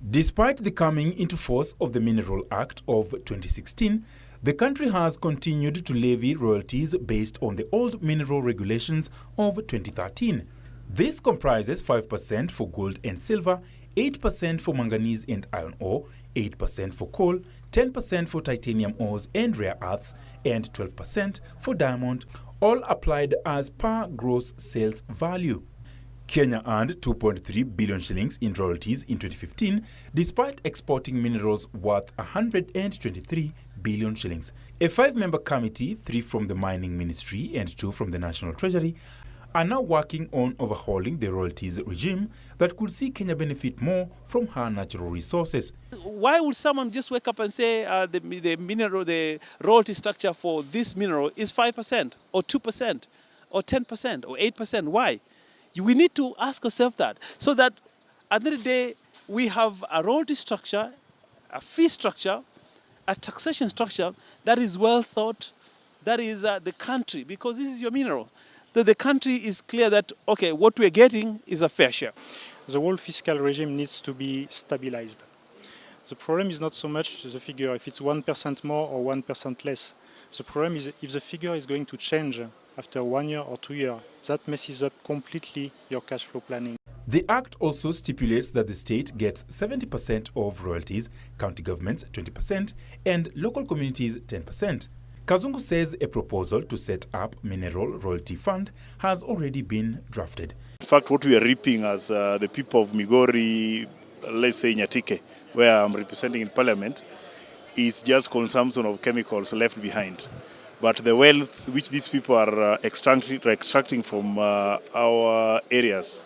Despite the coming into force of the Mineral Act of 2016, the country has continued to levy royalties based on the old mineral regulations of 2013. This comprises 5% for gold and silver, 8% for manganese and iron ore, 8% for coal, 10% for titanium ores and rare earths, and 12% for diamond, all applied as per gross sales value. Kenya earned 2.3 billion shillings in royalties in 2015, despite exporting minerals worth 123 billion shillings. A 5-member committee, 3 from the Mining Ministry and 2 from the National Treasury, are now working on overhauling the royalties regime that could see Kenya benefit more from her natural resources. Why would someone just wake up and say the royalty structure for this mineral is 5% or 2% or 10% or 8%? Why? We need to ask ourselves that, so that at the end of the day, we have a royalty structure, a fee structure, a taxation structure that is well thought, that is the country, because this is your mineral. The country is clear that, okay, what we're getting is a fair share. The whole fiscal regime needs to be stabilized. The problem is not so much the figure, if it's 1% more or 1% less. The problem is if the figure is going to change after 1 year or 2 years, that messes up completely your cash flow planning. The Act also stipulates that the state gets 70% of royalties, county governments 20%, and local communities 10%. Kazungu says a proposal to set up Mineral Royalty Fund has already been drafted. In fact, what we are reaping as the people of Migori, let's say Nyatike, where I'm representing in Parliament, is just consumption of chemicals left behind. But the wealth which these people are extracting from our areas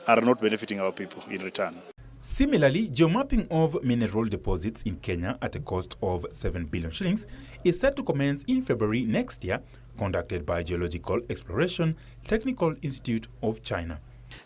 are not benefiting our people in return. Similarly, geomapping of mineral deposits in Kenya at a cost of 7 billion shillings is set to commence in February next year, conducted by Geological Exploration Technical Institute of China.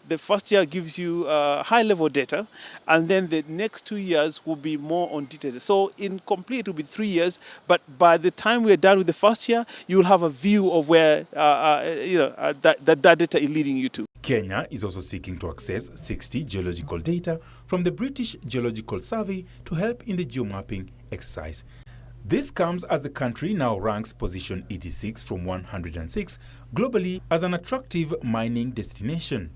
The first year gives you high-level data, and then the next 2 years will be more on details. So in complete, it will be 3 years, but by the time we're done with the first year, you will have a view of where that data is leading you to. Kenya is also seeking to access 60 geological data from the British Geological Survey to help in the geomapping exercise. This comes as the country now ranks position 86 from 106 globally as an attractive mining destination.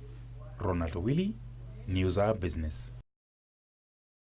Ronald Willie, News Hour Business.